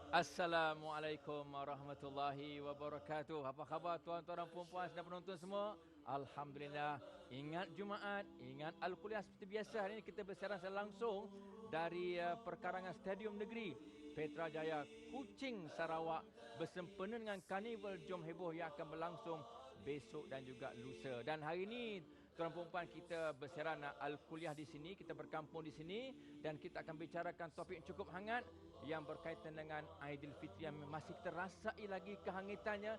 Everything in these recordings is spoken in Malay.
Assalamualaikum warahmatullahi wabarakatuh. Apa khabar tuan-tuan dan puan-puan dan penonton semua? Alhamdulillah. Ingat Jumaat, ingat Al-Kuliah seperti biasa. Hari ini kita bersiaran secara langsung dari perkarangan Stadium Negeri Petra Jaya, Kuching, Sarawak, bersempena dengan Karnival Jom Heboh yang akan berlangsung besok dan juga lusa. Dan hari ini tuan perempuan kita bersiaran Al-Kuliah di sini, kita berkampung di sini dan kita akan bicarakan topik yang cukup hangat yang berkaitan dengan Aidilfitri yang masih terasai lagi kehangatannya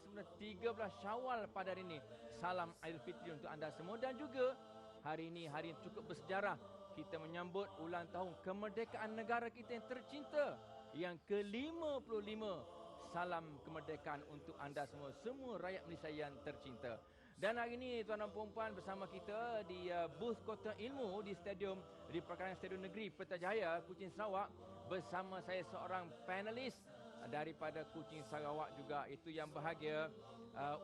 sebenarnya 13 Syawal pada hari ini. Salam Aidilfitri untuk anda semua dan juga hari ini hari yang cukup bersejarah. Kita menyambut ulang tahun kemerdekaan negara kita yang tercinta yang ke-55. Salam kemerdekaan untuk anda semua rakyat Malaysia yang tercinta. Dan hari ini tuan dan puan bersama kita di booth Kota Ilmu di perkarangan Stadium Negeri Putrajaya, Kuching, Sarawak, bersama saya seorang panelis daripada Kuching, Sarawak juga, itu yang bahagia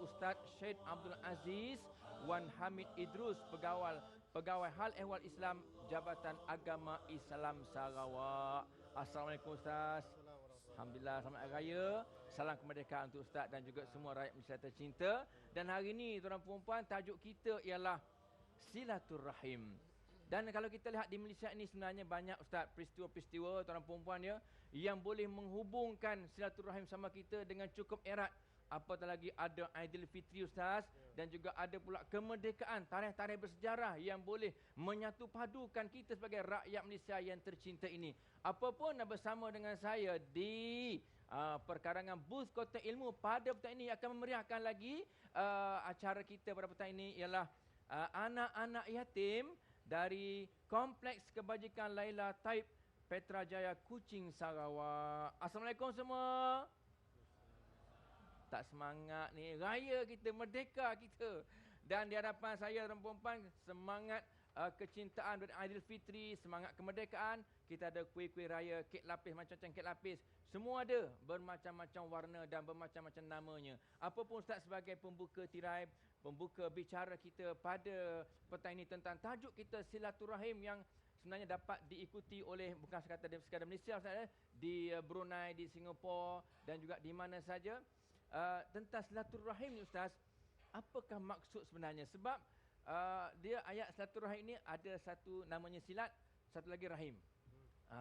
Ustaz Syed Abdul Aziz Wan Hamid Idrus, Pegawai Hal Ehwal Islam Jabatan Agama Islam Sarawak. Assalamualaikum Ustaz. Alhamdulillah, selamat Hari Raya. Salam kemerdekaan untuk Ustaz dan juga semua rakyat Malaysia tercinta. Dan hari ini tuan-tuan puan-puan, tajuk kita ialah Silaturrahim. Dan kalau kita lihat di Malaysia ini sebenarnya banyak Ustaz peristiwa-peristiwa tuan-tuan puan-puan ya, yang boleh menghubungkan silaturahim sama kita dengan cukup erat. Apatah lagi ada Aidilfitri Ustaz, dan juga ada pula kemerdekaan, tarikh-tarikh bersejarah yang boleh menyatu padukan kita sebagai rakyat Malaysia yang tercinta ini. Apapun bersama dengan saya di perkarangan booth Kota Ilmu pada petang ini akan memeriahkan lagi acara kita pada petang ini ialah anak-anak yatim dari Kompleks Kebajikan Laila Taib Petra Jaya, Kuching, Sarawak. Assalamualaikum semua. Tak semangat ni, raya kita, merdeka kita. Dan di hadapan saya dan perempuan, semangat kecintaan dari Aidilfitri, semangat kemerdekaan. Kita ada kuih-kuih raya, kek lapis, macam-macam kek lapis. Semua ada bermacam-macam warna dan bermacam-macam namanya. Apapun Ustaz sebagai pembuka tirai, pembuka bicara kita pada petang ini tentang tajuk kita silaturahim yang sebenarnya dapat diikuti oleh bukan sekadar Malaysia Ustaz, di Brunei, di Singapura dan juga di mana saja. Tentang silaturahim ni Ustaz, apakah maksud sebenarnya? Sebab dia ayat silaturahim ini ada satu namanya silat, satu lagi rahim.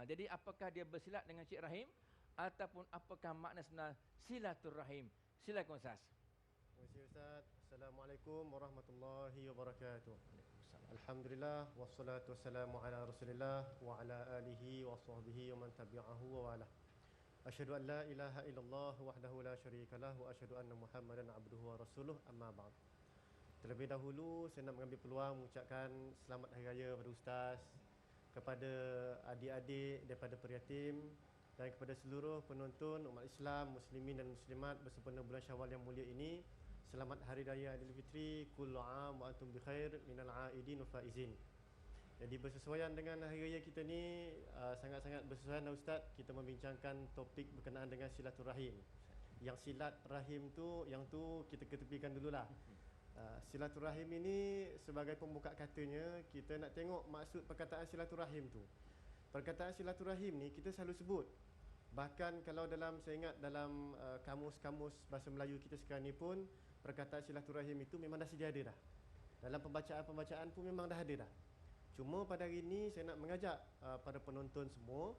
Jadi apakah dia bersilat dengan Cik Rahim ataupun apakah makna sebenar silaturahim? Silakan Ustaz. Terima kasih Ustaz. Assalamualaikum warahmatullahi wabarakatuh. Alhamdulillah wassalatu wassalamu ala Rasulillah wa ala alihi wa sahbihi wa man tabi'ahu wa wala. Asyhadu an la ilaha illallah wahdahu la syarikalah wa asyhadu anna Muhammadan abduhu wa rasuluh, amma ba'd. Terlebih dahulu saya nak mengambil peluang mengucapkan selamat hari raya kepada Ustaz, kepada adik-adik daripada Periatim dan kepada seluruh penonton umat Islam, muslimin dan muslimat bersempena bulan Syawal yang mulia ini. Selamat Hari Raya Aidilfitri, kullu am wa antum bi khair minal aidin wa faizin. Jadi bersesuaian dengan hari raya kita ni, sangat-sangat bersesuaian Ustaz, kita membincangkan topik berkenaan dengan silaturahim. Yang silat rahim tu, yang tu kita ketepikan dululah. Silaturahim ini sebagai pembuka katanya, kita nak tengok maksud perkataan silaturahim tu. Perkataan silaturahim ni kita selalu sebut. Bahkan kalau saya ingat dalam kamus-kamus bahasa Melayu kita sekarang ni pun, perkataan silaturahim itu memang dah sedia ada dah. Dalam pembacaan-pembacaan pun memang dah ada dah. Cuma pada hari ini saya nak mengajak pada penonton semua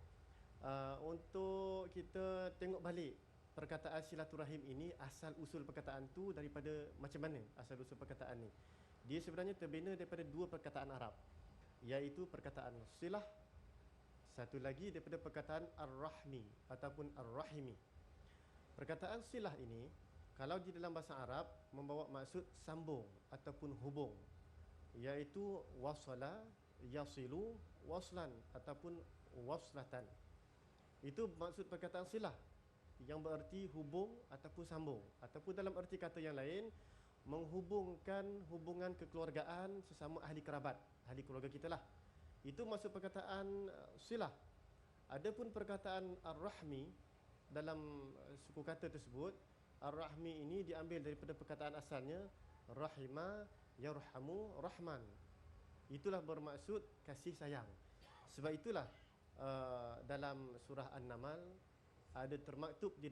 untuk kita tengok balik perkataan silaturahim ini, asal usul perkataan tu daripada macam mana asal usul perkataan ni. Dia sebenarnya terbina daripada dua perkataan Arab, iaitu perkataan silah, satu lagi daripada perkataan ar-rahmi ataupun ar-rahimi. Perkataan silah ini kalau di dalam bahasa Arab membawa maksud sambung ataupun hubung, iaitu wasala, yasilu, waslan ataupun waslatan. Itu maksud perkataan silah, yang bererti hubung ataupun sambung, ataupun dalam erti kata yang lain menghubungkan hubungan kekeluargaan sesama ahli kerabat, ahli keluarga kita lah. Itu maksud perkataan silah. Adapun perkataan ar-rahmi dalam suku kata tersebut, ar-rahmi ini diambil daripada perkataan asalnya rahima yarhamu rahman. Itulah bermaksud kasih sayang. Sebab itulah dalam surah An-Naml ada termaktub di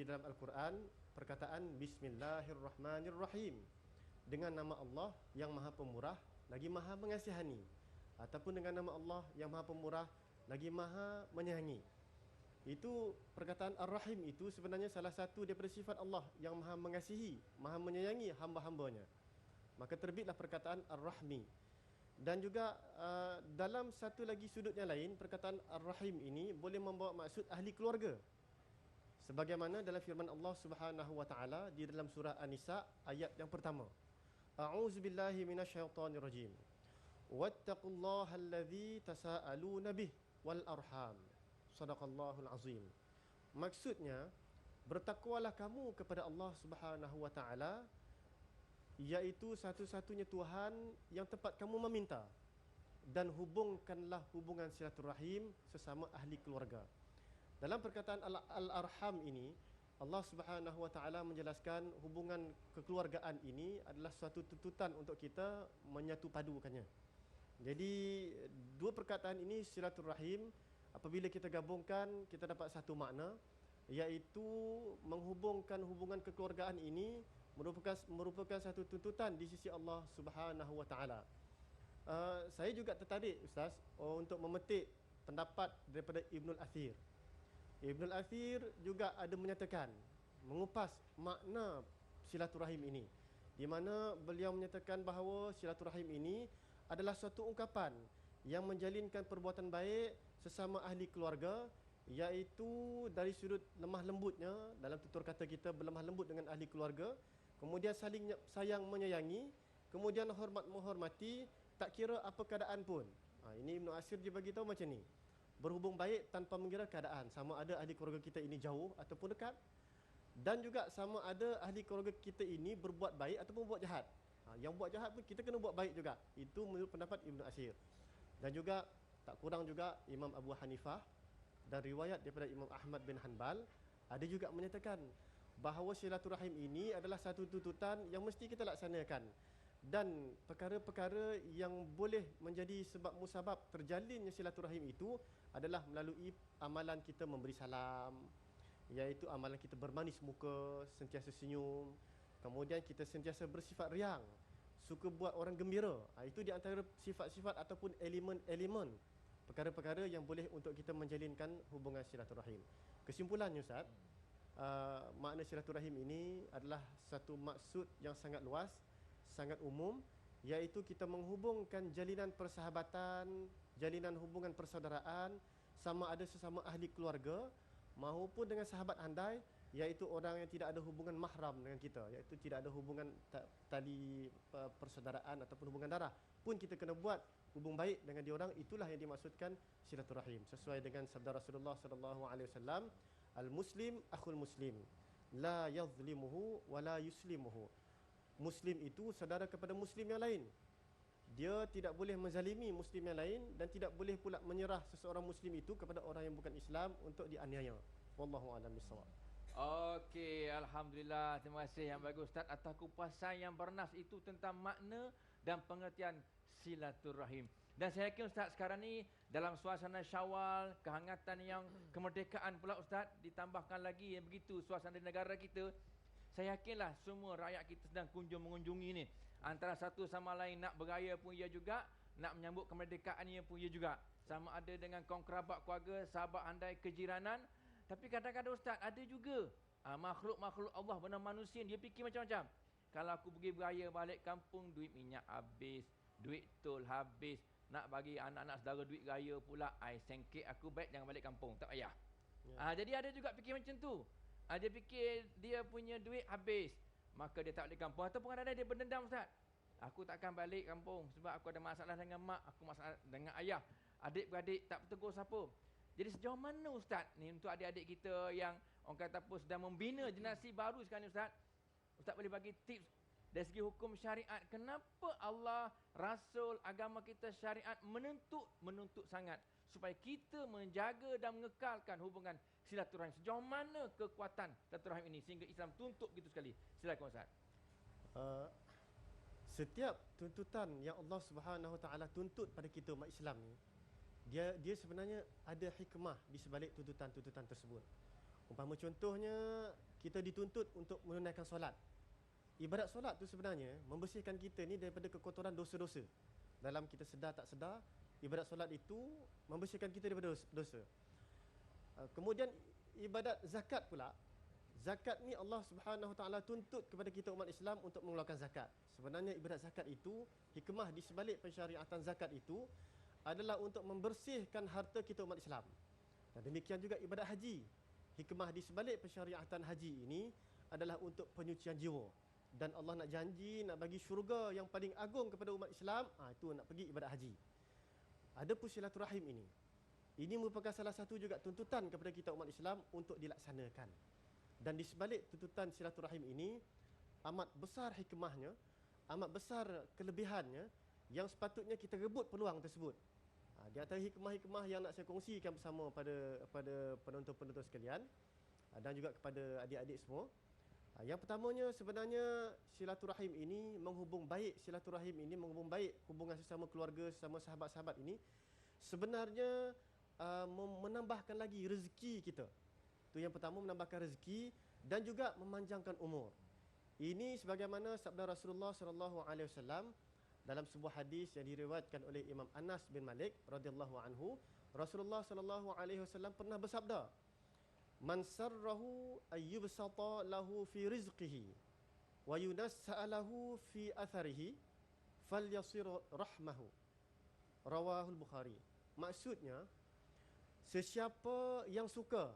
dalam Al-Quran perkataan Bismillahirrahmanirrahim, dengan nama Allah yang Maha Pemurah lagi Maha Mengasihani, ataupun dengan nama Allah yang Maha Pemurah lagi Maha Menyayangi. Itu perkataan Ar-Rahim itu sebenarnya salah satu daripada sifat Allah yang Maha Mengasihi, Maha Menyayangi hamba-hambanya. Maka terbitlah perkataan Ar-Rahmi. Dan juga dalam satu lagi sudut yang lain, perkataan Ar-Rahim ini boleh membawa maksud ahli keluarga. Sebagaimana dalam firman Allah Subhanahu wa taala di dalam surah An-Nisa ayat yang pertama. A'udzubillahi minasyaitonirrajim. Wattaqullaha allazi tasaaluna bih wal arham. Sadaqallahul azim. Maksudnya, bertakwalah kamu kepada Allah Subhanahu wa taala, iaitu satu-satunya Tuhan yang tepat kamu meminta, dan hubungkanlah hubungan silaturahim sesama ahli keluarga. Dalam perkataan al-arham ini, Allah Subhanahu wa taala menjelaskan hubungan kekeluargaan ini adalah suatu tuntutan untuk kita menyatu padukannya. Jadi dua perkataan ini silaturahim, apabila kita gabungkan, kita dapat satu makna, iaitu menghubungkan hubungan kekeluargaan ini merupakan satu tuntutan di sisi Allah Subhanahu wa taala. Saya juga tertarik Ustaz untuk memetik pendapat daripada Ibnul Athir. Ibnul Athir juga ada menyatakan, mengupas makna silaturahim ini, di mana beliau menyatakan bahawa silaturahim ini adalah suatu ungkapan yang menjalinkan perbuatan baik sesama ahli keluarga, iaitu dari sudut lemah lembutnya, dalam tutur kata kita berlemah lembut dengan ahli keluarga, kemudian saling sayang menyayangi, kemudian hormat menghormati, tak kira apa keadaan pun. Ini Ibn Asir dia bagi tahu macam ni. Berhubung baik tanpa mengira keadaan, sama ada ahli keluarga kita ini jauh ataupun dekat, dan juga sama ada ahli keluarga kita ini berbuat baik ataupun buat jahat. Yang buat jahat pun kita kena buat baik juga. Itu menurut pendapat Ibn Asir. Dan juga tak kurang juga Imam Abu Hanifah dan riwayat daripada Imam Ahmad bin Hanbal ada juga menyatakan bahawa silaturahim ini adalah satu tuntutan yang mesti kita laksanakan, dan perkara-perkara yang boleh menjadi sebab musabab terjalinnya silaturahim itu adalah melalui amalan kita memberi salam, iaitu amalan kita bermanis muka, sentiasa senyum, kemudian kita sentiasa bersifat riang, suka buat orang gembira. Itu di antara sifat-sifat ataupun elemen-elemen perkara-perkara yang boleh untuk kita menjalinkan hubungan silaturahim. Kesimpulannya Ustaz, makna silaturahim ini adalah satu maksud yang sangat luas, sangat umum, iaitu kita menghubungkan jalinan persahabatan, jalinan hubungan persaudaraan, sama ada sesama ahli keluarga maupun dengan sahabat andai, iaitu orang yang tidak ada hubungan mahram dengan kita, iaitu tidak ada hubungan tali persaudaraan ataupun hubungan darah pun kita kena buat hubung baik dengan dia orang. Itulah yang dimaksudkan silaturahim, sesuai dengan sabda Rasulullah sallallahu alaihi wasallam, al-muslim akhul muslim, la yazlimuhu wa la yuslimuhu. Muslim itu saudara kepada muslim yang lain. Dia tidak boleh menzalimi muslim yang lain, dan tidak boleh pula menyerah seseorang muslim itu kepada orang yang bukan Islam untuk dianiaya. Wallahu a'lam bissawab. Okey, alhamdulillah. Terima kasih yang bagus Ustaz atas kupasan yang bernas itu tentang makna dan pengertian silaturahim. Dan saya yakin Ustaz sekarang ni dalam suasana Syawal, kehangatan yang kemerdekaan pula Ustaz, ditambahkan lagi yang begitu suasana negara kita, saya yakinlah semua rakyat kita sedang mengunjungi ni. Antara satu sama lain nak beraya pun ia juga, nak menyambut kemerdekaan ia pun ia juga. Sama ada dengan kaum kerabat keluarga, sahabat andai, kejiranan. Tapi kadang-kadang Ustaz ada juga makhluk-makhluk Allah bernama manusia, dia fikir macam-macam. Kalau aku pergi beraya balik kampung, duit minyak habis, duit tol habis, nak bagi anak-anak saudara duit raya pula, sengkit aku baik jangan balik kampung, tak payah. Jadi ada juga fikir macam tu. Dia fikir dia punya duit habis, maka dia tak balik kampung. Ataupun kadang-kadang dia berdendam Ustaz, aku takkan balik kampung sebab aku ada masalah dengan mak, aku masalah dengan ayah, adik-beradik tak bertegur siapa. Jadi sejauh mana Ustaz ni untuk adik-adik kita yang orang kata apa sedang membina generasi baru sekarang ni Ustaz, Ustaz boleh bagi tips dari segi hukum syariat, kenapa Allah, Rasul, agama kita, syariat menuntut sangat supaya kita menjaga dan mengekalkan hubungan silaturahim. Sejauh mana kekuatan silaturahim ini sehingga Islam tuntut begitu sekali? Silakan Ustaz. Setiap tuntutan yang Allah Subhanahu Wa Taala tuntut pada kita umat Islam ni, dia sebenarnya ada hikmah di sebalik tuntutan-tuntutan tersebut. Umpama contohnya, kita dituntut untuk menunaikan solat. Ibadat solat tu sebenarnya membersihkan kita ni daripada kekotoran dosa-dosa. Dalam kita sedar tak sedar, ibadat solat itu membersihkan kita daripada dosa. Kemudian ibadat zakat pula. Zakat ni Allah Subhanahu Wa Taala tuntut kepada kita umat Islam untuk mengeluarkan zakat. Sebenarnya ibadat zakat itu, hikmah di sebalik pensyariatan zakat itu adalah untuk membersihkan harta kita umat Islam. Dan demikian juga ibadat haji. Hikmah di sebalik pensyariatan haji ini adalah untuk penyucian jiwa. Dan Allah nak janji nak bagi syurga yang paling agung kepada umat Islam, itu nak pergi ibadat haji. Ada pun silaturahim ini. Ini merupakan salah satu juga tuntutan kepada kita umat Islam untuk dilaksanakan. Dan di sebalik tuntutan silaturahim ini amat besar hikmahnya, amat besar kelebihannya yang sepatutnya kita rebut peluang tersebut. Di antara hikmah-hikmah yang nak saya kongsikan bersama pada penonton-penonton sekalian dan juga kepada adik-adik semua. Yang pertamanya sebenarnya silaturahim ini menghubung baik hubungan sesama keluarga, sesama sahabat-sahabat ini sebenarnya menambahkan lagi rezeki kita. Itu yang pertama, menambahkan rezeki dan juga memanjangkan umur. Ini sebagaimana sabda Rasulullah sallallahu alaihi wasallam dalam sebuah hadis yang diriwayatkan oleh Imam Anas bin Malik radhiyallahu anhu. Rasulullah sallallahu alaihi wasallam pernah bersabda, "Man sarrahu ayyubsata lahu fi rizqihi wa yunassa lahu fi atharihi falyasir rahmahu." Rawahul Bukhari. Maksudnya, sesiapa yang suka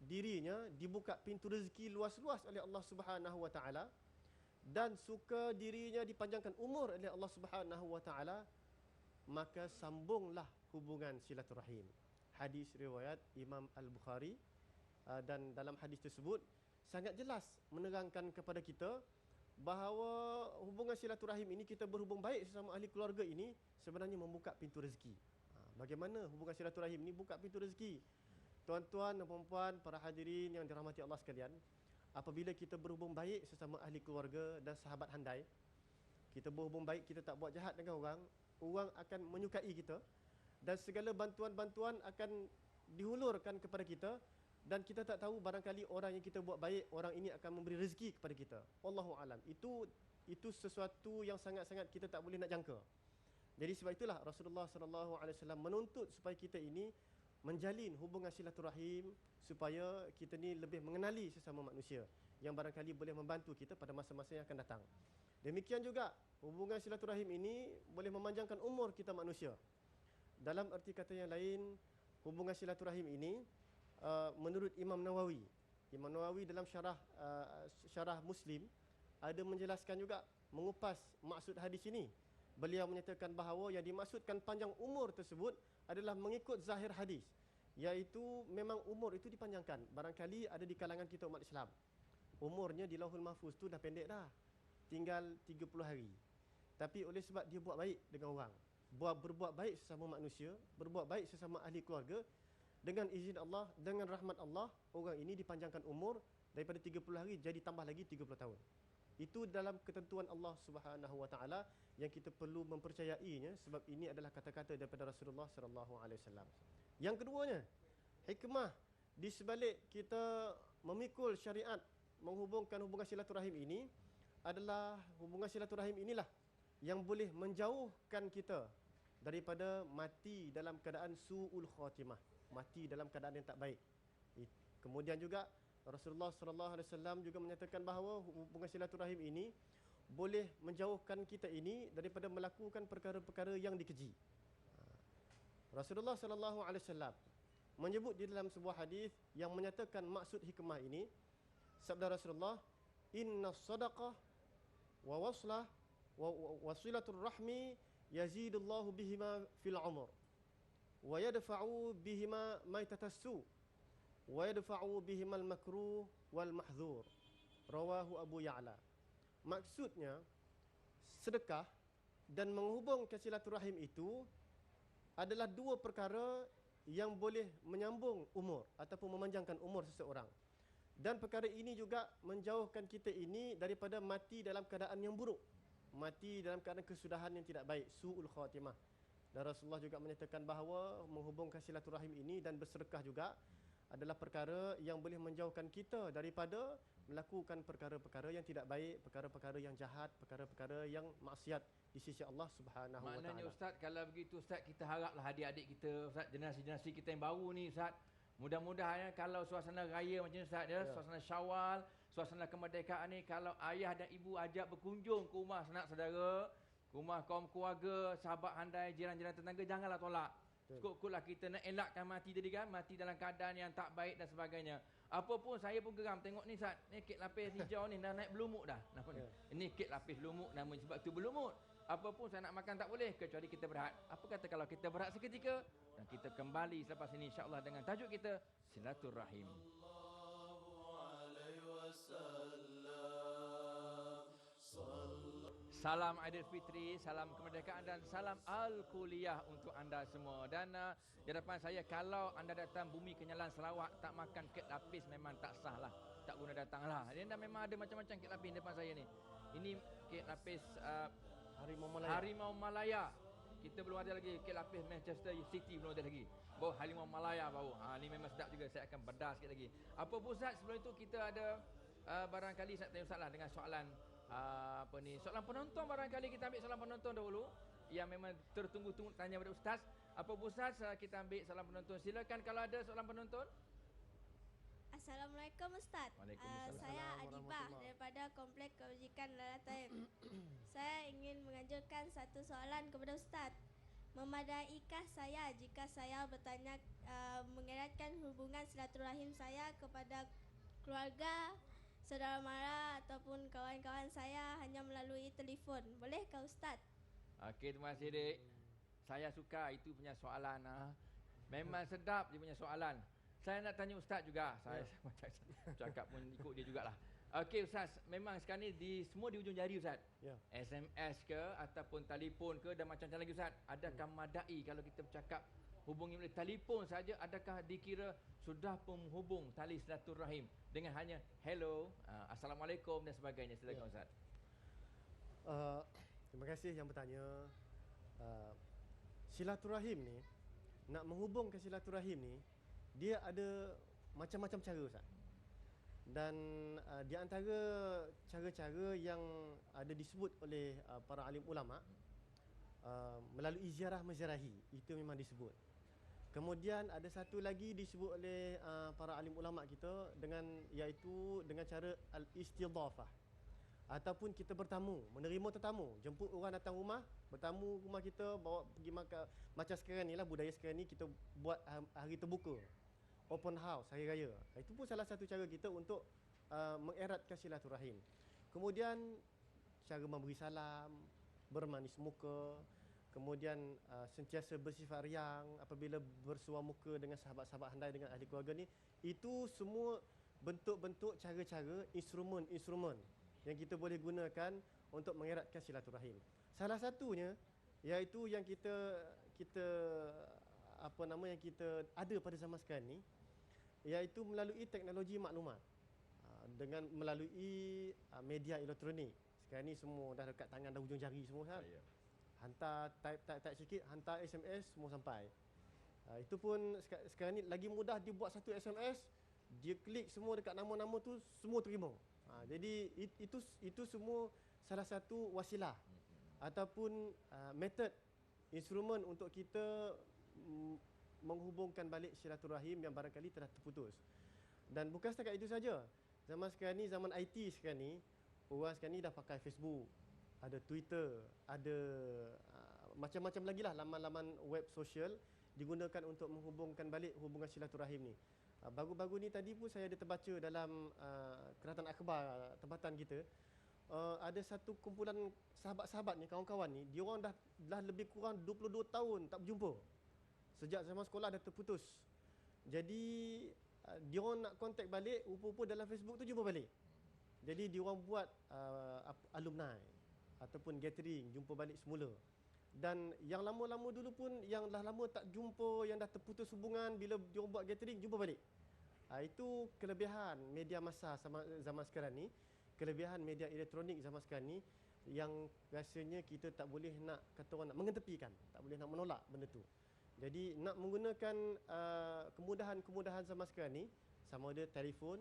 dirinya dibuka pintu rezeki luas-luas oleh Allah Subhanahu Wa Taala dan suka dirinya dipanjangkan umur oleh Allah Subhanahu Wa Taala, maka sambunglah hubungan silaturahim. Hadis riwayat Imam Al-Bukhari, dan dalam hadis tersebut sangat jelas menerangkan kepada kita bahawa hubungan silaturahim ini, kita berhubung baik sesama ahli keluarga ini sebenarnya membuka pintu rezeki. Bagaimana hubungan silaturahim ini buka pintu rezeki? Tuan-tuan dan puan-puan, para hadirin yang dirahmati Allah sekalian, apabila kita berhubung baik sesama ahli keluarga dan sahabat handai, kita berhubung baik, kita tak buat jahat dengan orang, orang akan menyukai kita dan segala bantuan-bantuan akan dihulurkan kepada kita, dan kita tak tahu barangkali orang yang kita buat baik, orang ini akan memberi rezeki kepada kita. Wallahu alam. Itu sesuatu yang sangat-sangat kita tak boleh nak jangka. Jadi sebab itulah Rasulullah sallallahu alaihi wasallam menuntut supaya kita ini menjalin hubungan silaturahim, supaya kita ni lebih mengenali sesama manusia yang barangkali boleh membantu kita pada masa-masa yang akan datang. Demikian juga hubungan silaturahim ini boleh memanjangkan umur kita manusia. Dalam erti kata yang lain, hubungan silaturahim ini menurut Imam Nawawi dalam syarah Muslim ada menjelaskan juga, mengupas maksud hadis ini. Beliau menyatakan bahawa yang dimaksudkan panjang umur tersebut adalah mengikut zahir hadis, iaitu memang umur itu dipanjangkan. Barangkali ada di kalangan kita umat Islam, umurnya di Lauhul Mahfuz tu dah pendek dah, tinggal 30 hari. Tapi oleh sebab dia buat baik dengan orang, berbuat baik sesama manusia, berbuat baik sesama ahli keluarga, dengan izin Allah, dengan rahmat Allah, orang ini dipanjangkan umur daripada 30 hari jadi tambah lagi 30 tahun. Itu dalam ketentuan Allah Subhanahu Wa Taala yang kita perlu mempercayainya, sebab ini adalah kata-kata daripada Rasulullah sallallahu alaihi wasallam. Yang keduanya, hikmah di sebalik kita memikul syariat menghubungkan hubungan silaturahim ini adalah hubungan silaturahim inilah yang boleh menjauhkan kita daripada mati dalam keadaan su'ul khatimah, mati dalam keadaan yang tak baik. Kemudian juga Rasulullah sallallahu alaihi wasallam juga menyatakan bahawa hubungan silaturahim ini boleh menjauhkan kita ini daripada melakukan perkara-perkara yang dikeji. Rasulullah sallallahu alaihi wasallam menyebut di dalam sebuah hadis yang menyatakan maksud hikmah ini. Sabda Rasulullah, "Inna sadaqah wa waslah wa wasilatur rahmi yazidullahu bihima fil umur wa yadfa'u bihima maitatassu wa yadfa'u bihimal makruh wal mahdzur." Rawahu Abu Ya'la. Maksudnya, sedekah dan menghubungkan silaturahim itu adalah dua perkara yang boleh menyambung umur ataupun memanjangkan umur seseorang. Dan perkara ini juga menjauhkan kita ini daripada mati dalam keadaan yang buruk, mati dalam keadaan kesudahan yang tidak baik, su'ul khatimah. Dan Rasulullah juga menyatakan bahawa menghubungkan silaturahim ini dan bersedekah juga adalah perkara yang boleh menjauhkan kita daripada melakukan perkara-perkara yang tidak baik, perkara-perkara yang jahat, perkara-perkara yang maksiat di sisi Allah Subhanahu wa taala. Maknanya Ustaz, kalau begitu Ustaz, kita haraplah adik-adik kita Ustaz, generasi-generasi kita yang baru ni Ustaz, mudah-mudahan kalau suasana raya macam ni Ustaz ya, suasana Syawal, suasana kemerdekaan ni, kalau ayah dan ibu ajak berkunjung ke rumah sanak saudara, ke rumah kaum keluarga, sahabat handai, jiran-jiran tetangga, janganlah tolak. Cukup-cukuplah kita nak elakkan mati tadi kan, mati dalam keadaan yang tak baik dan sebagainya. Apa pun saya pun geram tengok ni Ustaz, ni kek lapis hijau ni dah naik berlumut dah. Nampak ni? Ini kek lapis berlumut, nama sebab tu berlumut. Apa pun saya nak makan tak boleh kecuali kita berehat. Apa kata kalau kita berehat seketika dan kita kembali selepas ini insya-Allah dengan tajuk kita Silaturrahim. Salam Aidilfitri, salam kemerdekaan dan salam Al-Kuliah untuk anda semua. Dan di depan saya, kalau anda datang Bumi Kenyalan Sarawak tak makan kek lapis memang tak sah lah, tak guna datang lah. Dia memang ada macam-macam kek lapis di depan saya ni. Ini kek lapis Harimau Malaya. Kita belum ada lagi kek lapis Manchester City, belum ada lagi. Baru Harimau Malaya baru. Ini memang sedap juga, saya akan bedah sikit lagi. Apa pun Ustaz, sebelum itu kita ada barangkali saya tanya Ustaz lah dengan soalan soalan penonton. Barangkali kita ambil soalan penonton dahulu yang memang tertunggu-tunggu tanya kepada Ustaz. Apa pun Ustaz, kita ambil soalan penonton. Silakan kalau ada soalan penonton. Assalamualaikum Ustaz. Waalaikumsalam. Saya Adibah daripada Komplek Kebajikan Lalatain. Saya ingin mengajukan satu soalan kepada Ustaz. Memadaikah saya jika saya bertanya mengeratkan hubungan silaturahim saya kepada keluarga, saudara mara ataupun kawan-kawan saya hanya melalui telefon? Bolehkah Ustaz? Okey, terima kasih Dik. Saya suka itu punya soalan. Memang sedap dia punya soalan. Saya nak tanya Ustaz juga. Saya cakap pun ikut dia jugalah. Okey Ustaz, memang sekarang ni semua di ujung jari Ustaz. SMS ke ataupun telefon ke dan macam-macam lagi Ustaz. Adakah madai kalau kita bercakap hubungi melalui telefon saja, adakah dikira sudah penghubung tali silaturahim dengan hanya hello, assalamualaikum dan sebagainya? Silakan Ustaz. Terima kasih yang bertanya. Silaturahim ni, nak menghubungkan silaturahim ni, dia ada macam-macam cara Ustaz. Dan di antara cara-cara yang ada disebut oleh para alim ulama, melalui ziarah menziarahi, itu memang disebut. Kemudian ada satu lagi disebut oleh para alim ulama kita iaitu dengan cara al-istidhafah, ataupun kita bertamu, menerima tetamu, jemput orang datang rumah, bertamu rumah kita, bawa pergi makan. Macam sekarang ni lah, budaya sekarang ni kita buat hari terbuka, open house hari raya. Itu pun salah satu cara kita untuk mengeratkan silaturahim. Kemudian cara memberi salam, bermanis muka, kemudian sentiasa bersifat riang apabila bersua muka dengan sahabat-sahabat handai, dengan ahli keluarga ni. Itu semua bentuk-bentuk cara-cara, instrumen-instrumen yang kita boleh gunakan untuk mengeratkan silaturahim. Salah satunya iaitu yang kita ada pada zaman sekarang ni, iaitu melalui teknologi maklumat, dengan melalui media elektronik. Sekarang ni semua dah dekat tangan, dah hujung jari semua kan. Hantar type sikit, hantar SMS, semua sampai. Itu pun sekarang ni lagi mudah, dia buat satu SMS, dia klik semua dekat nama-nama tu, semua terima. Jadi itu semua salah satu wasilah ataupun metod, instrumen untuk kita menghubungkan balik silaturahim yang barangkali telah terputus. Dan bukan setakat itu saja. Zaman sekarang ni, zaman IT sekarang ni, orang sekarang ni dah pakai Facebook, ada Twitter, ada macam-macam lagi lah laman-laman web sosial digunakan untuk menghubungkan balik hubungan silaturahim ni. Baru-baru ni tadi pun saya ada terbaca dalam keratan akhbar tempatan kita, ada satu kumpulan sahabat-sahabat ni, kawan-kawan ni, diorang dah lebih kurang 22 tahun tak berjumpa. Sejak zaman sekolah dah terputus. Jadi diorang nak kontak balik, rupa-rupa dalam Facebook tu jumpa balik. Jadi diorang buat alumni ataupun gathering, jumpa balik semula. Dan yang lama-lama dulu pun, yang dah lama tak jumpa, yang dah terputus hubungan, bila diorang buat gathering, jumpa balik. Itu kelebihan media masa zaman sekarang ni, kelebihan media elektronik zaman sekarang ni, yang rasanya kita tak boleh nak, kata orang, nak mengetepikan, tak boleh nak menolak benda tu. Jadi nak menggunakan kemudahan-kemudahan zaman sekarang ni, sama ada telefon,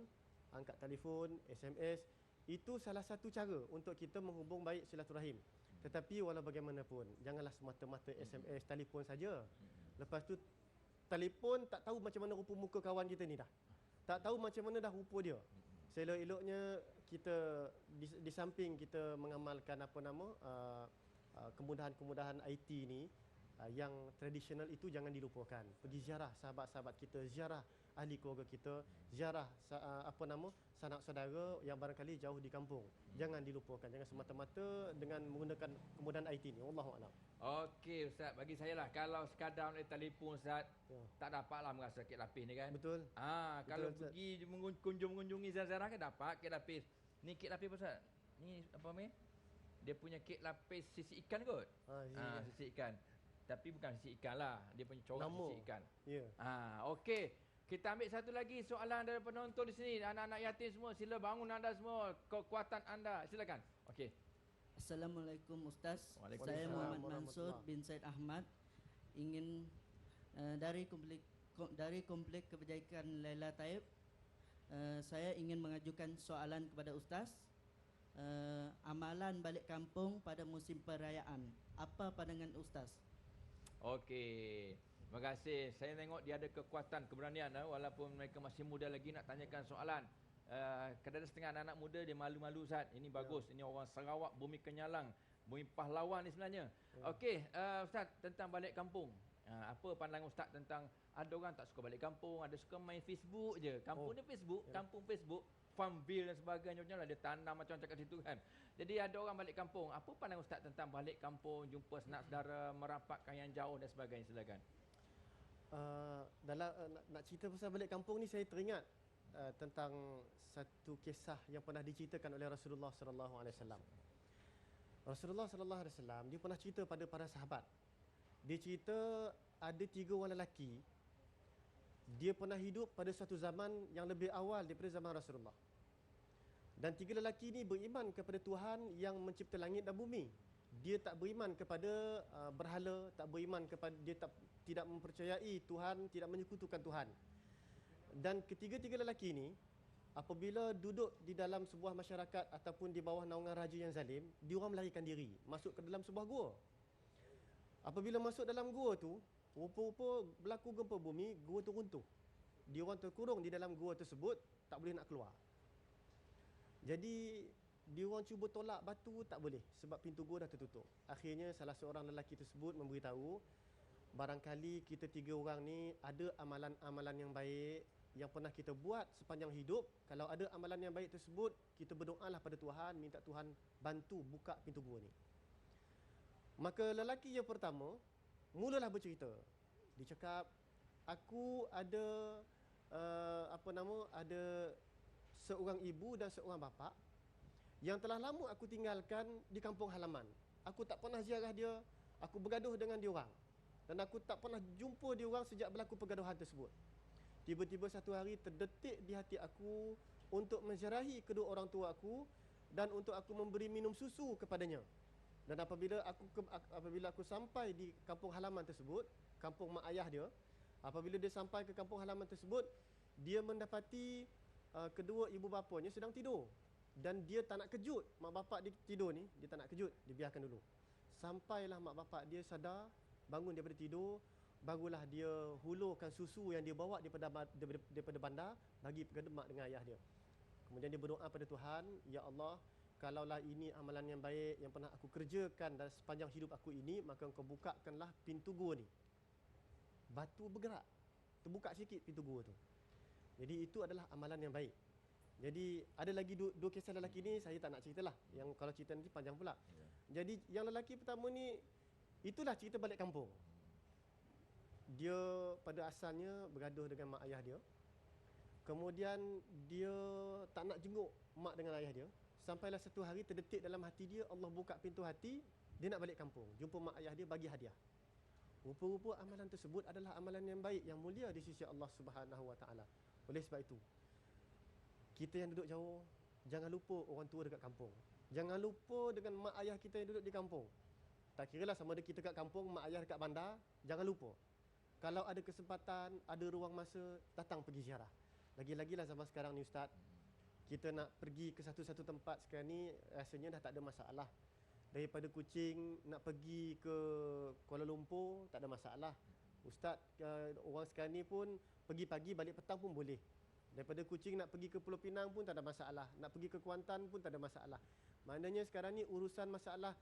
angkat telefon, SMS, itu salah satu cara untuk kita menghubung baik silaturahim. Tetapi walau bagaimanapun, janganlah semata-mata SMS, telefon saja. Lepas tu telefon tak tahu macam mana rupa muka kawan kita ni dah. Tak tahu macam mana dah rupa dia. Selok-eloknya kita di samping kita mengamalkan kemudahan-kemudahan IT ni, yang tradisional itu jangan dilupakan. Pergi ziarah sahabat-sahabat kita, ziarah ahli keluarga kita, ziarah sanak saudara yang barangkali jauh di kampung. Jangan dilupakan, jangan semata-mata dengan menggunakan kemudahan IT ni. Wallahu a'lam. Okey Ustaz, bagi saya lah, kalau sekadar oleh telefon Ustaz, tak dapatlah merasa kek lapis ni kan. Betul. Kalau Ustaz. pergi mengunjungi ziarah kan dapat kek lapis. Ni kek lapis apa Ustaz? Ni apa ni? Dia punya kek lapis sisi ikan kot. Sisi ikan. Tapi bukan sisi ikan lah, dia punya corak sisi ikan. Ya. Okey. Kita ambil satu lagi soalan dari penonton di sini. Anak-anak yatim semua, sila bangun anda semua, kekuatan anda. Silakan. Okey. Assalamualaikum Ustaz. Waalaikumsalam Saya Muhammad warahmatullahi. Mansur bin Said Ahmad, ingin dari komplek kebajikan Laila Taib. Saya ingin mengajukan soalan kepada Ustaz. Amalan balik kampung pada musim perayaan, apa pandangan Ustaz? Okey. Terima kasih. Saya tengok dia ada kekuatan, keberanian, walaupun mereka masih muda lagi nak tanyakan soalan. Kadang-kadang setengah anak muda dia malu-malu Ustaz. Ini bagus. Ini orang Sarawak, bumi Kenyalang, bumi pahlawan ni sebenarnya. Okey, Ustaz, tentang balik kampung. Apa pandangan Ustaz tentang ada orang tak suka balik kampung, ada suka main Facebook je. Kampung ni Facebook, kampung Facebook, Farmville dan sebagainya, macam lah dia tanam macam cakap situ kan. Jadi ada orang balik kampung. Apa pandangan Ustaz tentang balik kampung, jumpa sanak saudara, merapatkan yang jauh dan sebagainya, silakan. Nak cerita pasal balik kampung ni, saya teringat tentang satu kisah yang pernah diceritakan oleh Rasulullah sallallahu alaihi wasallam. Rasulullah sallallahu alaihi wasallam dia pernah cerita pada para sahabat. Dia cerita ada 3 orang lelaki, dia pernah hidup pada suatu zaman yang lebih awal daripada zaman Rasulullah. Dan 3 lelaki ni beriman kepada Tuhan yang mencipta langit dan bumi. Dia tak beriman kepada berhala, tak beriman kepada, dia tidak mempercayai Tuhan, tidak menyekutukan Tuhan. Dan ketiga-tiga lelaki ini apabila duduk di dalam sebuah masyarakat ataupun di bawah naungan raja yang zalim, diorang melarikan diri masuk ke dalam sebuah gua. Apabila masuk dalam gua tu, rupa-rupa berlaku gempa bumi, gua tu runtuh. Diorang terkurung di dalam gua tersebut, tak boleh nak keluar. Jadi diorang cuba tolak batu, tak boleh sebab pintu gua dah tertutup. Akhirnya salah seorang lelaki tersebut memberitahu, barangkali kita 3 orang ni ada amalan-amalan yang baik yang pernah kita buat sepanjang hidup. Kalau ada amalan yang baik tersebut, kita berdoalah pada Tuhan, minta Tuhan bantu buka pintu gua ni. Maka lelaki yang pertama mulalah bercerita. Dia cakap, aku ada ada seorang ibu dan seorang bapa yang telah lama aku tinggalkan di kampung halaman. Aku tak pernah ziarah dia, aku bergaduh dengan diorang. Dan aku tak pernah jumpa diorang sejak berlaku pergaduhan tersebut. Tiba-tiba satu hari terdetik di hati aku untuk menziarahi kedua orang tua aku dan untuk aku memberi minum susu kepadanya. Dan apabila aku sampai di kampung halaman tersebut, kampung mak ayah dia, apabila dia sampai ke kampung halaman tersebut, dia mendapati kedua ibu bapanya sedang tidur. Dan dia tak nak kejut mak bapak dia tidur ni, dia tak nak kejut, dia biarkan dulu. Sampailah mak bapak dia sadar, bangun daripada tidur, barulah dia hulurkan susu yang dia bawa daripada bandar bagi kepada mak dengan ayah dia. Kemudian dia berdoa pada Tuhan, ya Allah, kalaulah ini amalan yang baik yang pernah aku kerjakan dalam sepanjang hidup aku ini, maka engkau bukakanlah pintu gua ni. Batu bergerak, terbuka sikit pintu gua tu. Jadi itu adalah amalan yang baik. Jadi ada lagi dua kisah lelaki ni, saya tak nak ceritalah. Yang kalau cerita nanti panjang pula. Jadi yang lelaki pertama ni, itulah cerita balik kampung. Dia pada asalnya bergaduh dengan mak ayah dia. Kemudian dia tak nak jenguk mak dengan ayah dia. Sampailah satu hari terdetik dalam hati dia, Allah buka pintu hati, dia nak balik kampung, jumpa mak ayah dia, bagi hadiah. Rupa-rupa amalan tersebut adalah amalan yang baik, yang mulia di sisi Allah Subhanahu Wa Taala. Oleh sebab itu, kita yang duduk jauh, jangan lupa orang tua dekat kampung. Jangan lupa dengan mak ayah kita yang duduk di kampung. Tak kiralah sama ada kita kat kampung, mak ayah dekat bandar, jangan lupa. kalau ada kesempatan, ada ruang masa, datang pergi ziarah. Lagi-lagilah zaman sekarang ni Ustaz, kita nak pergi ke satu-satu tempat sekarang ni rasanya dah tak ada masalah. Daripada Kuching nak pergi ke Kuala Lumpur tak ada masalah. Ustaz, orang sekarang ni pun pergi pagi balik petang pun boleh. Daripada Kuching nak pergi ke Pulau Pinang pun tak ada masalah. Nak pergi ke Kuantan pun tak ada masalah. Maknanya sekarang ni urusan masalah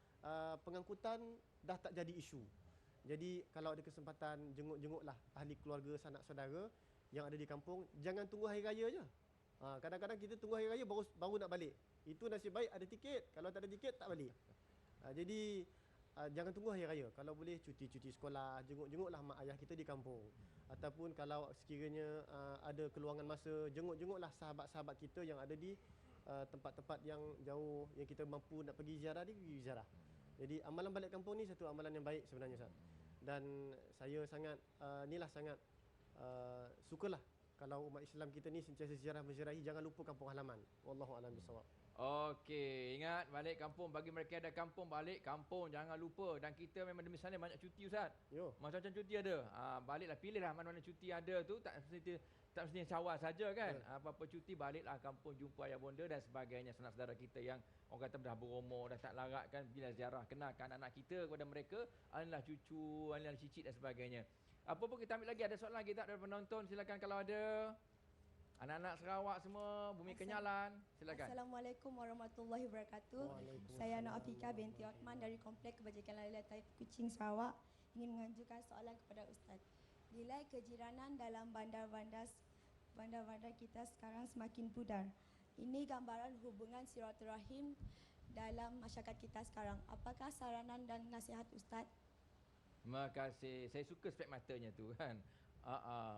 pengangkutan dah tak jadi isu. Jadi kalau ada kesempatan, jenguk-jenguklah ahli keluarga, sanak saudara yang ada di kampung. Jangan tunggu hari raya je. Kadang-kadang kita tunggu hari raya baru nak balik. Itu nasib baik ada tiket. Kalau tak ada tiket tak balik. Jadi jangan tunggu hari raya. Kalau boleh cuti-cuti sekolah, jenguk-jenguklah mak ayah kita di kampung. Ataupun kalau sekiranya ada keluangan masa, jenguk-jenguklah sahabat-sahabat kita yang ada di tempat-tempat yang jauh, yang kita mampu nak pergi ziarah, pergi ziarah. Jadi amalan balik kampung ni satu amalan yang baik sebenarnya Ustaz. Dan saya sangat sangat sukalah kalau umat Islam kita ni sentiasa ziarah menziarahi, jangan lupa kampung halaman. Wallahu a'lam bissawab. Okey, ingat balik kampung, bagi mereka ada kampung, balik kampung jangan lupa. Dan kita memang di sana banyak cuti Ustaz. Yo. Macam-macam cuti ada. Baliklah, pilihlah mana-mana cuti ada tu, tak mesti Syawal saja kan. Apa-apa cuti baliklah kampung, jumpa ayah bonda dan sebagainya, saudara-saudara kita yang orang kata dah berumur, dah tak larat kan, bila ziarah kenalkan anak kita kepada mereka, inilah cucu, inilah cicit dan sebagainya. Apa pun kita ambil lagi, ada soalan lagi tak dari penonton? Silakan kalau ada. Anak-anak Sarawak semua, Bumi Kenyalan, silakan. Assalamualaikum warahmatullahi wabarakatuh. Saya Nok Afika binti Othman dari Komplek Kebajikan Laila Taib Kuching, Sarawak. Ingin mengajukan soalan kepada Ustaz. Nilai kejiranan dalam bandar-bandar kita sekarang semakin pudar. Ini gambaran hubungan silaturahim dalam masyarakat kita sekarang. Apakah saranan dan nasihat Ustaz? Terima kasih. Saya suka spek matanya tu kan.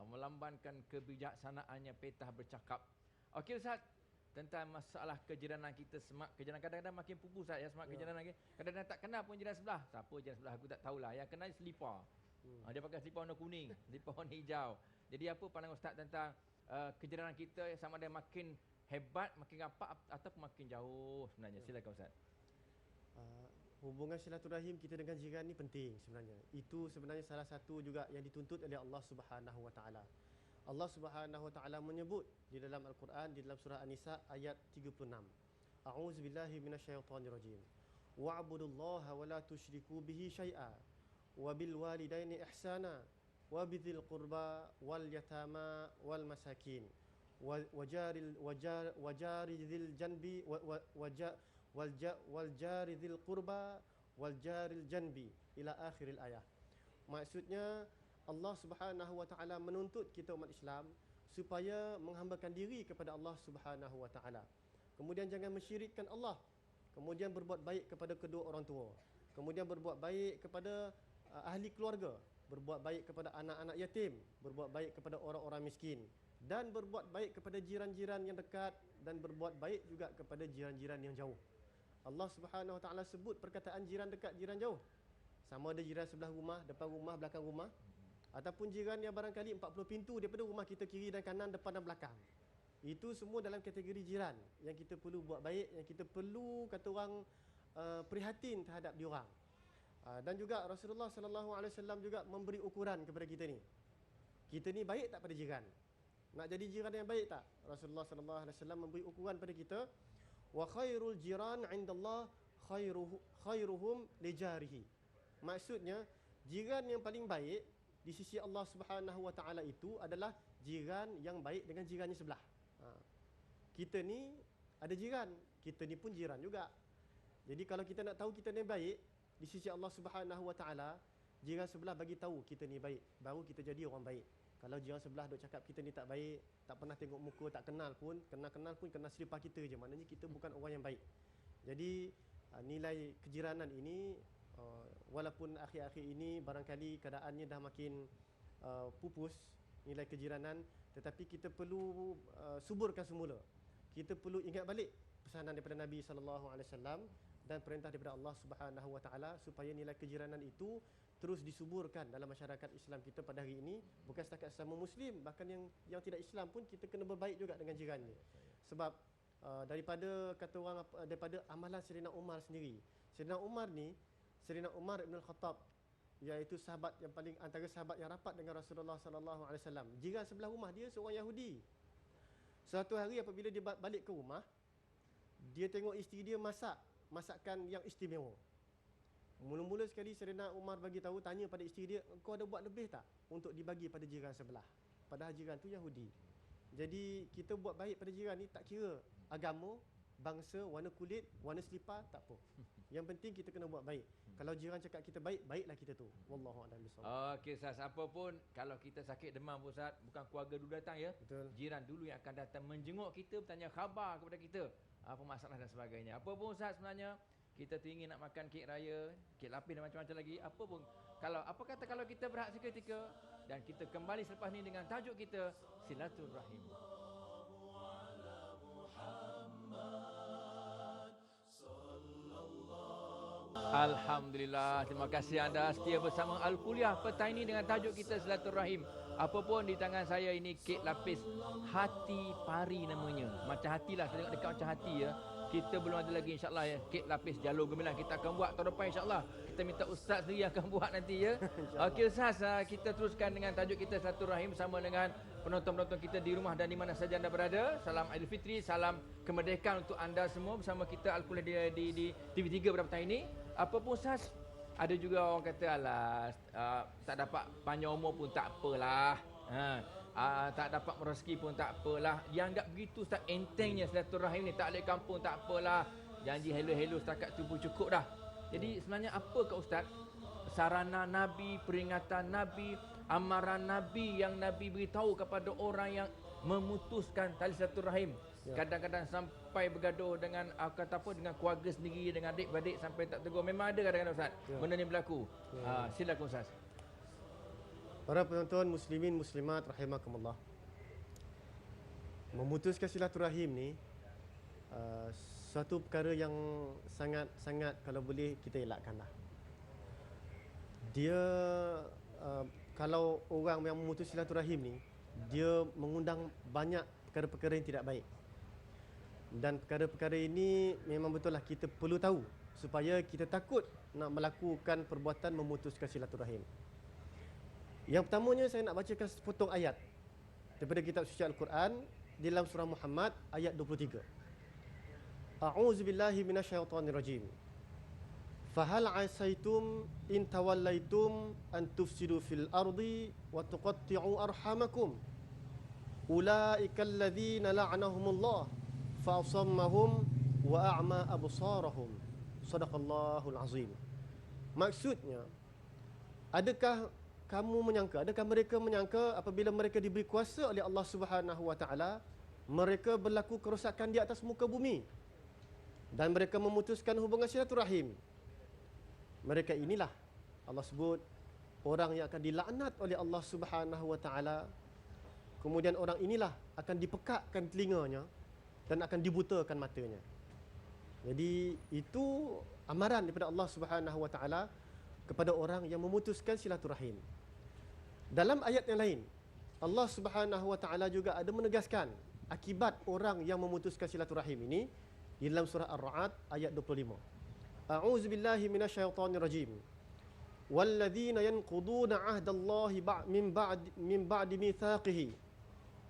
Melambangkan kebijaksanaannya petah bercakap. Okey Ustaz, tentang masalah kejiranan kita, semak kejiranan kadang-kadang makin pupus Ustaz ya, semak kejiranan lagi. Kadang-kadang tak kenal pun jiran sebelah. Siapa jiran sebelah aku tak tahulah. Yang kenal selipar. Dia pakai selipar warna kuning, selipar warna hijau. Jadi apa pandangan Ustaz tentang kejiranan kita, sama ada makin hebat, makin rapat ataupun makin jauh sebenarnya? Silakan Ustaz. Hubungan silaturahim kita dengan jiran ni penting sebenarnya. Itu sebenarnya salah satu juga yang dituntut oleh Allah Subhanahu wa taala. Allah Subhanahu wa taala menyebut di dalam Al-Quran, di dalam surah An-Nisa ayat 36. A'udzubillahi minasyaitonirrajim. Wa'budullaha wa la tusyriku bihi syai'a wa bil walidaini ihsana wa bidzil qurba wal yatama wal masakin wa jari dzil janbi wal jari dzil qurba wal jaril janbi ila akhiril ayah. Maksudnya Allah Subhanahu wa taala menuntut kita umat Islam supaya menghambakan diri kepada Allah Subhanahu wa taala. Kemudian jangan mensyirikkan Allah. Kemudian berbuat baik kepada kedua orang tua. Kemudian berbuat baik kepada ahli keluarga, berbuat baik kepada anak-anak yatim, berbuat baik kepada orang-orang miskin, dan berbuat baik kepada jiran-jiran yang dekat, dan berbuat baik juga kepada jiran-jiran yang jauh. Allah Subhanahu wa taala sebut perkataan jiran dekat, jiran jauh. Sama ada jiran sebelah rumah, depan rumah, belakang rumah, ataupun jiran yang barangkali 40 pintu daripada rumah kita, kiri dan kanan, depan dan belakang. Itu semua dalam kategori jiran yang kita perlu buat baik, yang kita perlu kata orang prihatin terhadap diorang. Dan juga Rasulullah sallallahu alaihi wasallam juga memberi ukuran kepada kita ni. Kita ni baik tak pada jiran? Nak jadi jiran yang baik tak? Rasulullah sallallahu alaihi wasallam memberi ukuran pada kita. Wa khairul jiran 'indallah khairuhum li jarihi. Maksudnya jiran yang paling baik di sisi Allah Subhanahu wa taala itu adalah jiran yang baik dengan jirannya sebelah. Kita ni ada jiran, kita ni pun jiran juga. Jadi kalau kita nak tahu kita ni baik di sisi Allah Subhanahu wa taala, jiran sebelah bagi tahu kita ni baik, baru kita jadi orang baik. Kalau jiran sebelah duk cakap kita ni tak baik, tak pernah tengok muka, tak kenal pun, kenal pun kena selipar kita je, maknanya kita bukan orang yang baik. Jadi nilai kejiranan ini walaupun akhir-akhir ini barangkali keadaannya dah makin pupus nilai kejiranan, tetapi kita perlu suburkan semula. Kita perlu ingat balik pesanan daripada Nabi sallallahu alaihi wasallam dan perintah daripada Allah Subhanahu wa taala supaya nilai kejiranan itu terus disuburkan dalam masyarakat Islam kita pada hari ini. Bukan setakat sesama Muslim, bahkan yang tidak Islam pun kita kena berbaik juga dengan jirannya. Sebab daripada kata orang, daripada amalan Sayyidina Umar sendiri. Sayyidina Umar Ibn Al-Khattab iaitu sahabat yang paling antara sahabat yang rapat dengan Rasulullah sallallahu alaihi wasallam. Jiran sebelah rumah dia seorang Yahudi. Suatu hari apabila dia balik ke rumah, dia tengok isteri dia masak masakan yang istimewa. Mula-mula sekali Sayyidina Umar bagi tahu, tanya pada isteri dia, "Kau ada buat lebih tak untuk dibagi pada jiran sebelah?" Padahal jiran tu Yahudi. Jadi kita buat baik pada jiran ni tak kira agama, bangsa, warna kulit, warna selipar, tak apa. Yang penting kita kena buat baik. Kalau jiran cakap kita baik, baiklah kita tu. Wallahu a'lam bishawab. Okey Ustaz, apa pun kalau kita sakit demam Ustaz, bukan keluarga dulu datang ya. Betul. Jiran dulu yang akan datang menjenguk kita, bertanya khabar kepada kita, apa masalah dan sebagainya. Apa pun Ustaz, sebenarnya kita teringin nak makan kek raya, kek lapis dan macam-macam lagi. Apa pun, kalau apa kata kalau kita berehat seketika dan kita kembali selepas ni dengan tajuk kita silaturahim. Alhamdulillah, terima kasih anda setia bersama Al-Kuliah petang ini dengan tajuk kita silaturahim. Apa pun di tangan saya ini kek lapis hati pari namanya. Macam hatilah, saya tengok dekat macam hati ya. Kita belum ada lagi insya-Allah ya, kek lapis jalur gemilang kita akan buat tahun depan insya-Allah. Kita minta ustaz sendiri akan buat nanti ya. Okey Ustaz, kita teruskan dengan tajuk kita silaturahim bersama dengan penonton-penonton kita di rumah dan di mana saja anda berada. Salam Aidilfitri, salam kemerdekaan untuk anda semua bersama kita Al-Kuliah di TV3 pada petang ini. Apa pun Ustaz, ada juga orang kata alah tak dapat panjang umur pun tak apalah. Tak dapat rezeki pun tak apalah. Yang anggap begitu Ustaz entengnya silaturahim ni, tak balik kampung tak apalah. Janji hello-hello setakat tu pun cukup dah. Jadi sebenarnya apa ke Ustaz sarana Nabi, peringatan Nabi, amaran Nabi yang Nabi beritahu kepada orang yang memutuskan tali silaturahim? Kadang-kadang sampai bergaduh dengan kata apa, dengan keluarga sendiri, dengan adik-beradik sampai tak tegur. Memang ada kadang-kadang Ustaz benda ni berlaku. Silakan Ustaz. Para penonton muslimin muslimat rahimakumullah. Memutuskan silaturahim ni satu perkara yang sangat-sangat kalau boleh kita elakkanlah. Dia kalau orang yang memutus silaturahim ni, dia mengundang banyak perkara-perkara yang tidak baik. Dan perkara-perkara ini memang betul lah kita perlu tahu supaya kita takut nak melakukan perbuatan memutuskan silaturahim. Yang pertamanya saya nak bacakan sepotong ayat daripada kitab suci Al-Quran di dalam surah Muhammad ayat 23. A'udzubillahi minasyaitonirrajim. Fahal asaitum in tawallaitum an tufsidu fil ardi wa tuqatti'u arhamakum. Ulaika alladhina la'anahumullah fa'asammahum wa a'ma absarahum. Sadaqallahul azim. Maksudnya, adakah kamu menyangka, adakah mereka menyangka apabila mereka diberi kuasa oleh Allah Subhanahu wa taala, mereka berlaku kerosakan di atas muka bumi dan mereka memutuskan hubungan silaturahim. Mereka inilah Allah sebut orang yang akan dilaknat oleh Allah Subhanahu wa taala. Kemudian orang inilah akan dipekakkan telinganya dan akan dibutakan matanya. Jadi itu amaran daripada Allah Subhanahu wa taala kepada orang yang memutuskan silaturahim. Dalam ayat yang lain, Allah Subhanahu wa taala juga ada menegaskan akibat orang yang memutuskan silaturahim ini di dalam surah Ar-Ra'd ayat 25. A'udzubillahi minasyaitonirrajim. Walladzina yanquduna 'ahdallahi min ba'di mitsaqihi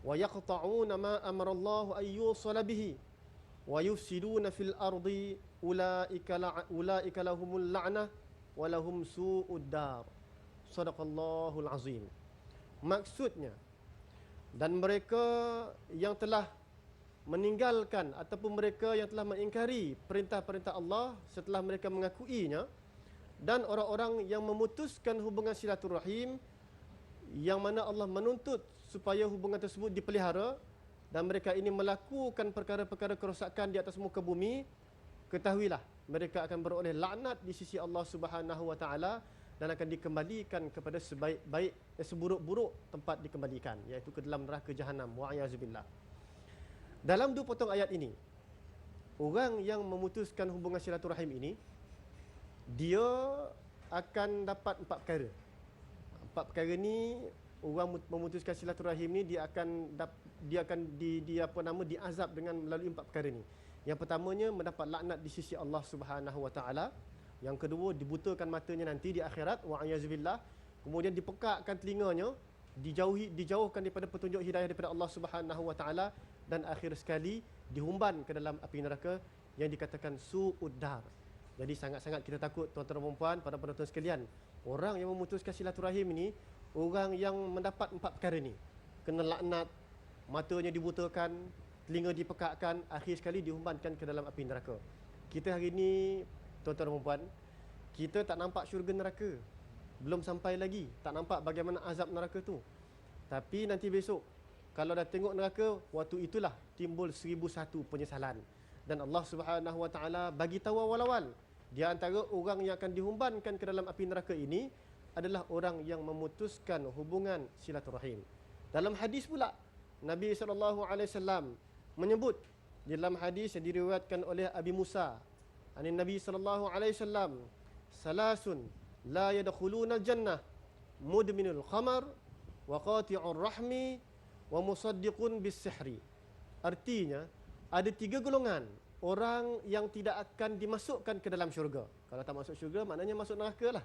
wa yaqta'una ma amara Allah an yusala bihi wa yufsiduna fil ardi ulaika lahumul la'nah wa lahum su'ud dar. Sadaqallahul azim. Maksudnya, dan mereka yang telah meninggalkan ataupun mereka yang telah mengingkari perintah-perintah Allah setelah mereka mengakuinya, dan orang-orang yang memutuskan hubungan silaturahim yang mana Allah menuntut supaya hubungan tersebut dipelihara, dan mereka ini melakukan perkara-perkara kerosakan di atas muka bumi, ketahuilah mereka akan beroleh laknat di sisi Allah Subhanahu wa taala dan akan dikembalikan kepada seburuk-buruk tempat dikembalikan, iaitu ke dalam neraka jahanam. Wa'iyyazubillah. Dalam dua potong ayat ini, orang yang memutuskan hubungan silaturahim ini, dia akan dapat 4 perkara. 4 perkara ni, orang memutuskan silaturahim ni dia akan diazab dengan melalui 4 perkara ni. Yang pertamanya mendapat laknat di sisi Allah Subhanahu wa taala. Yang kedua, dibutakan matanya nanti di akhirat, wa'ayazubillah. Kemudian dipekakkan telinganya, dijauhkan daripada petunjuk hidayah daripada Allah Subhanahu wa taala, dan akhir sekali dihumban ke dalam api neraka yang dikatakan su'uddar. Jadi sangat-sangat kita takut tuan-tuan dan puan-puan, para penonton sekalian. Orang yang memutuskan silaturahim ini, orang yang mendapat 4 perkara ni. Kena laknat, matanya dibutakan, telinga dipekakkan, akhir sekali dihumbankan ke dalam api neraka. Kita hari ini, tuan-tuan dan puan-puan, kita tak nampak syurga neraka. Belum sampai lagi, tak nampak bagaimana azab neraka tu. Tapi nanti besok, kalau dah tengok neraka, waktu itulah timbul 1001 penyesalan. Dan Allah Subhanahu wa taala bagi tahu awal-awal, di antara orang yang akan dihumbankan ke dalam api neraka ini adalah orang yang memutuskan hubungan silaturahim. Dalam hadis pula, Nabi SAW menyebut dalam hadis yang diriwayatkan oleh Abi Musa, Nabi SAW, salasun la yadkhuluna al-jannah, mudminul khamar, wa qati'ur rahmi, wa musaddiqun bis-sihri. Artinya, ada 3 golongan orang yang tidak akan dimasukkan ke dalam syurga. Kalau tak masuk syurga, maknanya masuk neraka lah.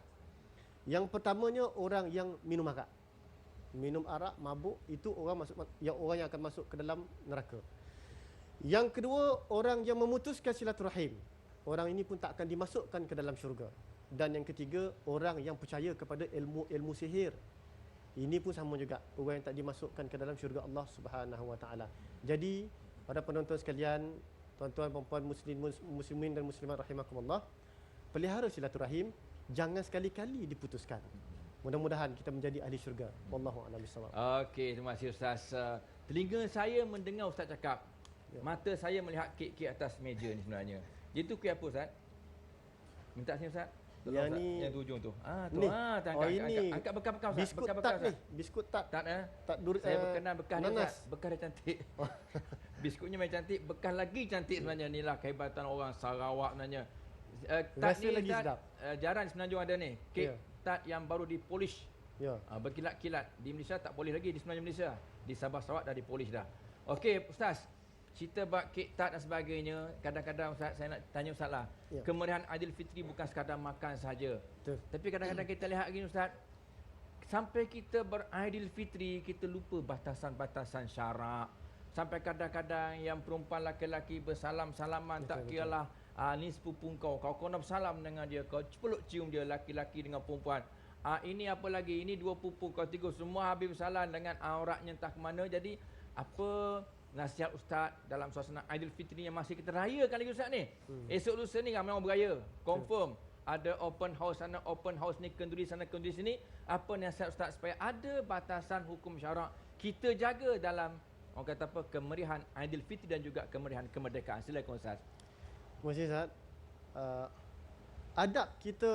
Yang pertamanya, orang yang minum arak. Minum arak, mabuk, itu orang yang akan masuk ke dalam neraka. Yang kedua, orang yang memutuskan silaturahim. Orang ini pun tak akan dimasukkan ke dalam syurga. Dan yang ketiga, orang yang percaya kepada ilmu sihir. Ini pun sama juga, orang yang tak dimasukkan ke dalam syurga Allah Subhanahu wa taala. Jadi, pada penonton sekalian, tuan-tuan, puan-puan, muslimin dan muslimat rahimakumullah, pelihara silaturahim, jangan sekali-kali diputuskan. Mudah-mudahan kita menjadi ahli syurga. Wallahu a'lam bissawab. Okey, terima kasih Ustaz. Telinga saya mendengar Ustaz cakap. Ya. Mata saya melihat kek-kek atas meja ni sebenarnya. Itu kek apa Ustaz? Minta sini Ustaz. Tolong, Yang Ustaz. ni- Yang tu hujung tu. Tu. Ni. Angkat, ini angkat bekas-bekas Ustaz. biskut Bekas-bekas, tat ni. Ustaz. Biskut tat. Tak Tak saya berkenan bekas dia nanas. Ustaz. Bekas dia cantik. Biskutnya memang cantik, bekas lagi cantik sebenarnya. Inilah kehebatan orang Sarawak sebenarnya. Tat Rasa ni lagi Ustaz, sedap. jarang semenanjung ada ni. Kek Ya. tat yang baru dipolish. Ya. Berkilat-kilat. Di Malaysia tak boleh lagi, di semenanjung Malaysia. Di Sabah Sarawak dah dipolish dah. Okey Ustaz, cerita bab kek tat dan sebagainya. Kadang-kadang Ustaz, saya nak tanya Ustaz lah. Ya. Kemeriahan Aidilfitri bukan sekadar makan saja. Betul. Tapi kadang-kadang kita lihat gini Ustaz, sampai kita beraidilfitri, kita lupa batasan-batasan syarak. Sampai kadang-kadang yang perempuan laki-laki bersalam-salaman, tak Betul, kiralah ni sepupu kau nak bersalam dengan dia, kau peluk cium dia, laki-laki dengan perempuan. Ini apa lagi, ini 2 pupu, kau 3, semua habis bersalam dengan auratnya entah ke mana. Jadi apa nasihat Ustaz dalam suasana Aidilfitri yang masih kita rayakan lagi Ustaz ni? Esok lusa ni ramai orang beraya, confirm. Ada open house sana, open house ni, kenduri sana, kenduri sini. Apa nasihat Ustaz supaya ada batasan hukum syarak kita jaga dalam orang kata apa, kemeriahan Aidilfitri dan juga kemeriahan kemerdekaan. Silakan Ustaz. Terima kasih Ustaz. Adab kita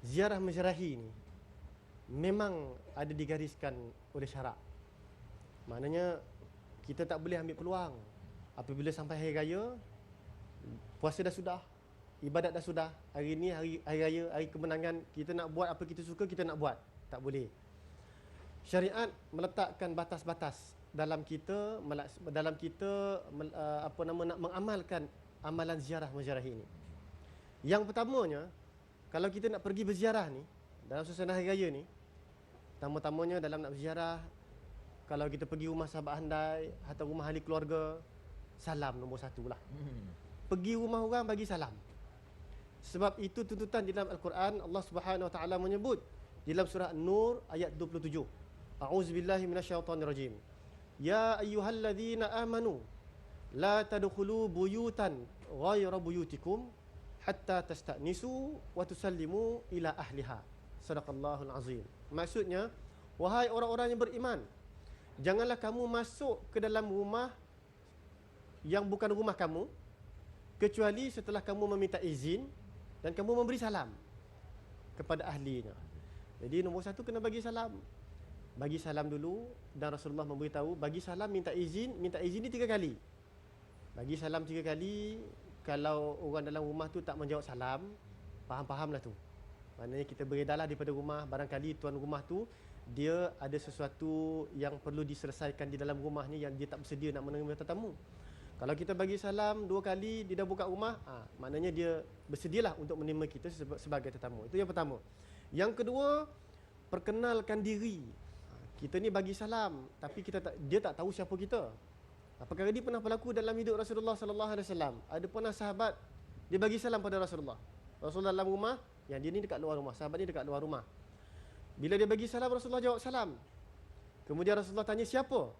ziarah menziarahi ni memang ada digariskan oleh syarak. Maknanya kita tak boleh ambil peluang. Apabila sampai hari raya, puasa dah sudah, ibadat dah sudah, hari ni hari raya, hari kemenangan, kita nak buat apa kita suka, kita nak buat. Tak boleh. Syariat meletakkan batas-batas dalam kita nak mengamalkan amalan ziarah menziarahi ini. Yang pertamanya, kalau kita nak pergi berziarah ni dalam suasana hari raya ni, pertama-tamanya dalam nak berziarah, kalau kita pergi rumah sahabat handai atau rumah ahli keluarga, salam nombor 1 lah. Pergi rumah orang bagi salam. Sebab itu tuntutan di dalam Al-Quran. Allah Subhanahu Wa Taala menyebut di dalam surah An-Nur ayat 27. A'udzubillahi minasyaitonirrajim. Ya ayyuhalladzina amanu la tadkhulu buyutan ghayra buyutikum hatta tasta'nisu wa tusallimu ila ahliha. Sadaqallahul azim. Maksudnya, wahai orang-orang yang beriman, janganlah kamu masuk ke dalam rumah yang bukan rumah kamu kecuali setelah kamu meminta izin dan kamu memberi salam kepada ahlinya. Jadi nombor 1 kena bagi salam. Bagi salam dulu, dan Rasulullah memberitahu bagi salam, minta izin ni 3 kali. Bagi salam 3 kali. Kalau orang dalam rumah tu tak menjawab salam, faham-fahamlah tu. Maknanya kita beredarlah daripada rumah, barangkali tuan rumah tu dia ada sesuatu yang perlu diselesaikan di dalam rumahnya yang dia tak bersedia nak menerima tetamu. Kalau kita bagi salam 2 kali, dia dah buka rumah, maknanya dia bersedialah untuk menerima kita sebagai tetamu. Itu yang pertama. Yang kedua, perkenalkan diri. Kita ni bagi salam, tapi dia tak tahu siapa kita. Perkara ini pernah berlaku dalam hidup Rasulullah sallallahu alaihi wasallam. Ada pernah sahabat dia bagi salam pada Rasulullah. Rasulullah dalam rumah, yang dia ni dekat luar rumah, sahabat ni dekat luar rumah. Bila dia bagi salam, Rasulullah jawab salam. Kemudian Rasulullah tanya siapa?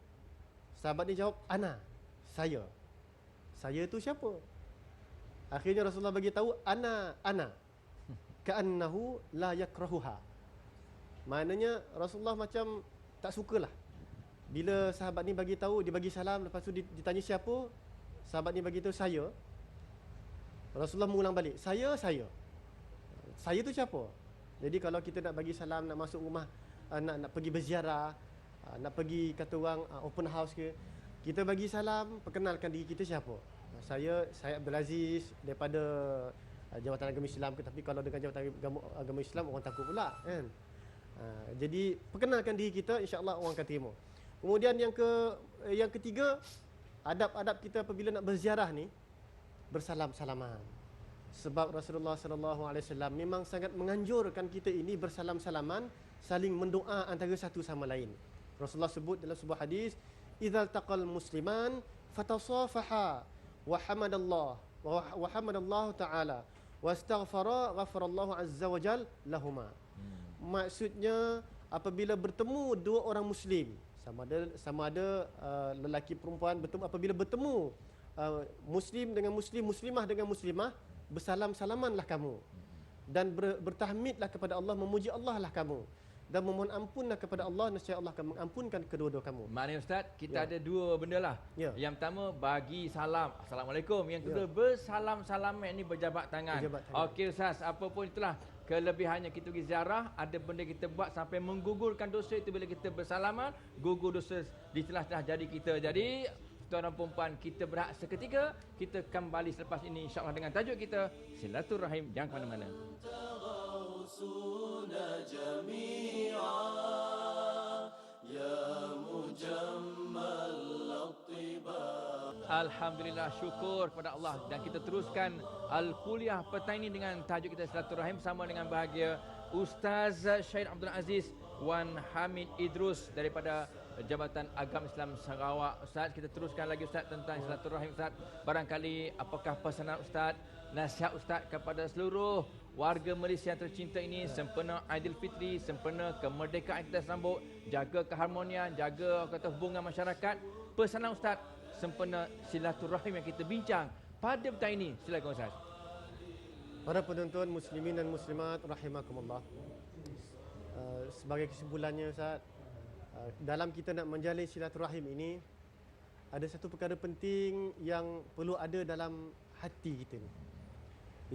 Sahabat ni jawab, ana, saya. Saya tu siapa? Akhirnya Rasulullah bagi tahu, ana. Ka'annahu la yakrahuha. Maknanya Rasulullah macam tak sukalah. Bila sahabat ni bagi tahu, dia bagi salam, lepas tu ditanya siapa? Sahabat ni bagi tahu saya. Rasulullah mengulang balik, saya. Saya tu siapa? Jadi kalau kita nak bagi salam, nak masuk rumah, nak pergi berziarah, nak pergi kata orang open house ke, kita bagi salam, perkenalkan diri kita siapa. Saya Abdul Aziz daripada Jabatan Agama Islam ke, tapi kalau dengan Jabatan Agama Islam orang takut pula kan. Jadi perkenalkan diri kita, insya-Allah orang akan terima. Kemudian yang ketiga, adab-adab kita apabila nak berziarah ni, bersalam-salaman. Sebab Rasulullah sallallahu alaihi wasallam memang sangat menganjurkan kita ini bersalam-salaman, saling mendoa antara satu sama lain. Rasulullah sebut dalam sebuah hadis, "Idzal taqal musliman fatasafaha wa hamadallah ta'ala wastaghfara ghafarallahu azza wa jal lahuma." Maksudnya apabila bertemu dua orang muslim, sama ada lelaki perempuan apabila bertemu muslim dengan muslim, muslimah dengan muslimah, bersalam-salamanlah kamu dan bertahmidlah kepada Allah, memuji Allah lah kamu, dan memohon ampunlah kepada Allah, nescaya Allah akan mengampunkan kedua-dua kamu. Maknanya Ustaz, kita ada dua benda lah. Yang pertama, bagi salam, Assalamualaikum. Yang kedua, bersalam-salaman, ini berjabat tangan. Okey Ustaz, apa pun itulah kelebihannya kita pergi ziarah, ada benda kita buat sampai menggugurkan dosa itu. Bila kita bersalaman, gugur dosa di telah jadi kita. Jadi tuan-tuan perempuan, kita berhak seketika kita kembali selepas ini insya-Allah dengan tajuk kita Silaturahim. Jangan ke mana-mana. Alhamdulillah, syukur kepada Allah, dan kita teruskan Al-Kuliah petang ini dengan tajuk kita Silaturahim bersama dengan bahagia Ustaz Syed Abdul Aziz Wan Hamid Idrus daripada Jabatan Agama Islam Sarawak. Ustaz, kita teruskan lagi Ustaz tentang silaturahim. Ustaz, barangkali apakah pesanan Ustaz, nasihat Ustaz kepada seluruh warga Malaysia yang tercinta ini, sempena Aidilfitri, sempena kemerdekaan kita sambut, jaga keharmonian, jaga hubungan masyarakat. Pesanan Ustaz sempena silaturahim yang kita bincang pada petang ini. Silakan Ustaz. Para penonton muslimin dan muslimat rahimakumullah. Sebagai kesimpulannya Ustaz, dalam kita nak menjalin silaturahim ini, ada satu perkara penting yang perlu ada dalam hati kita ni,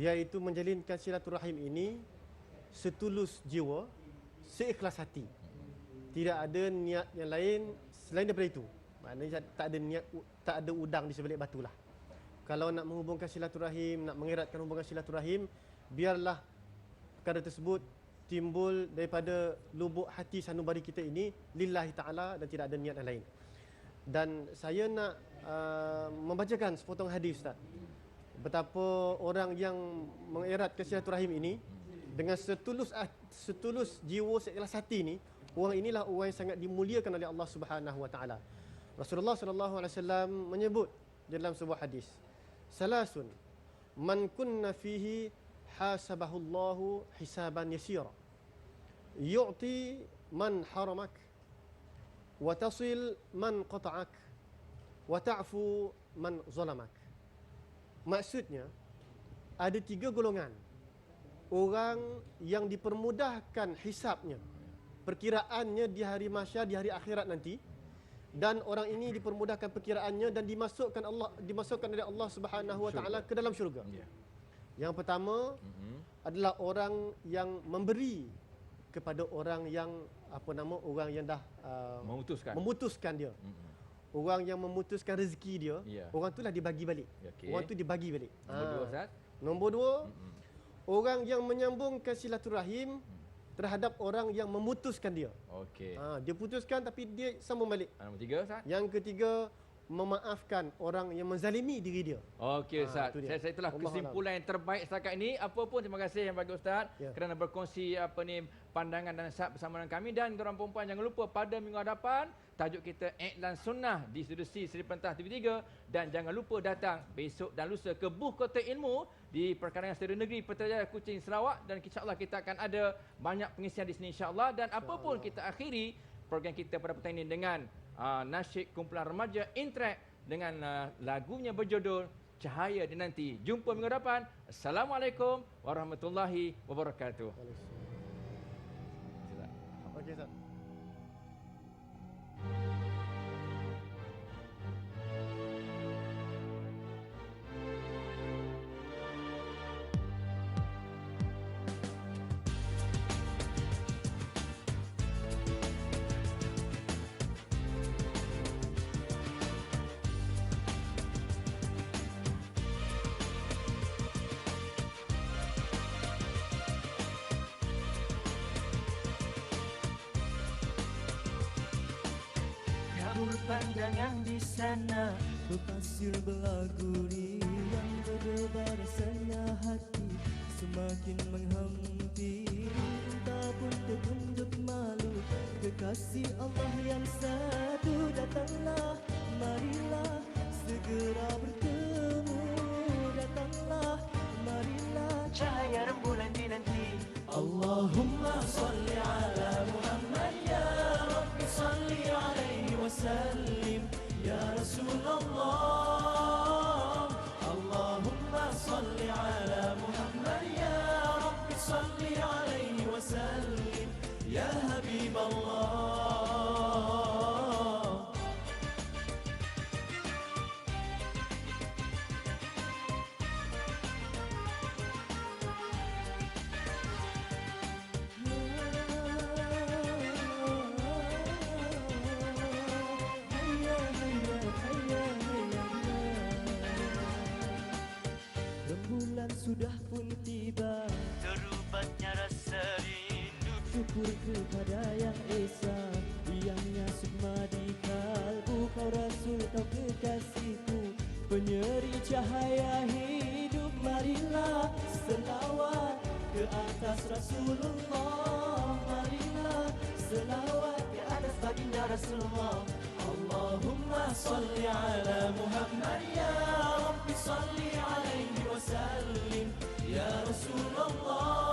iaitu menjalinkan silaturahim ini setulus jiwa, seikhlas hati. Tidak ada niat yang lain selain daripada itu. Maknanya tak ada niat, tak ada udang di sebalik batu lah. Kalau nak menghubungkan silaturahim, nak mengeratkan hubungan silaturahim, biarlah perkara tersebut timbul daripada lubuk hati sanubari kita ini lillahi ta'ala dan tidak ada niat yang lain. Dan saya nak membacakan sepotong hadis Ustaz, betapa orang yang mengeratkan silaturahim ini dengan setulus jiwa, seikhlas hati ini, orang inilah orang yang sangat dimuliakan oleh Allah Subhanahu wa taala. Rasulullah sallallahu alaihi wasallam menyebut dalam sebuah hadis, "Salasun man kunna fihi hasabahullahu hisaban yasira. Yu'ti man haramak wa tasil man qata'ak wa ta'fu man zalamak." Maksudnya ada 3 golongan orang yang dipermudahkan hisabnya, perkiraannya di hari mahsyar, di hari akhirat nanti, dan orang ini dipermudahkan perkiraannya dan dimasukkan oleh Allah Subhanahu wa taala ke dalam syurga. Yang pertama adalah orang yang memberi kepada orang yang orang yang dah memutuskan dia. Orang yang memutuskan rezeki dia, orang itulah dibagi balik. Orang tu dibagi balik. Nombor 2 Ustaz. Nombor 2, orang yang menyambungkan silaturahim terhadap orang yang memutuskan dia. Okey. Dia putuskan tapi dia sambung balik. Nombor 3 Ustaz. Yang ketiga, memaafkan orang yang menzalimi diri dia. Okey Ustaz. itu dia. Saya itulah Wallahu kesimpulan yang terbaik setakat ini. Apa pun terima kasih yang bagi Ustaz Ya. kerana berkongsi pandangan dan nasihat bersama dengan kami, dan tuan perempuan jangan lupa pada minggu hadapan tajuk kita Iklan Sunnah di Studio Seri Pentah TV3, dan jangan lupa datang besok dan lusa ke Buh Kota Ilmu di Perkarangan Seria Negeri Putrajaya Kuching Sarawak, dan insya-Allah kita akan ada banyak pengisian di sini insya-Allah. Dan apa pun kita akhiri program kita pada petang ini dengan nasyid kumpulan remaja Interact dengan lagunya berjudul Cahaya Dinanti. Jumpa minggu depan. Assalamualaikum warahmatullahi wabarakatuh. Okey Ustaz. Kabur pandangan di sana, berpasir berlagu riang, berdebar rasanya hati semakin menghampiri. Tak pun tertunjuk malu, kekasih Allah yang satu datanglah, marilah segera bertemu. Datanglah, marilah cahaya rembulan dinanti. Allahumma salli ala Muhammad ya Rabbi, salli alaihi wasallim ya Rasulullah. Allahumma salli ala Muhammad ya Rabbi, salli alaihi wasallim ya Habiballah. Rembulan sudah pun tiba, terubatnya rasa rindu. Syukur kepada Yang Esa, diamnya sukma di kalbu. Kau Rasul, kau kekasihku, penyeri cahaya hidup. Marilah selawat ke atas Rasulullah, marilah selawat ke atas baginda Rasulullah. Allahumma salli ala Muhammad ya Rabbi, salli alaihi wasallim ya Rasulullah.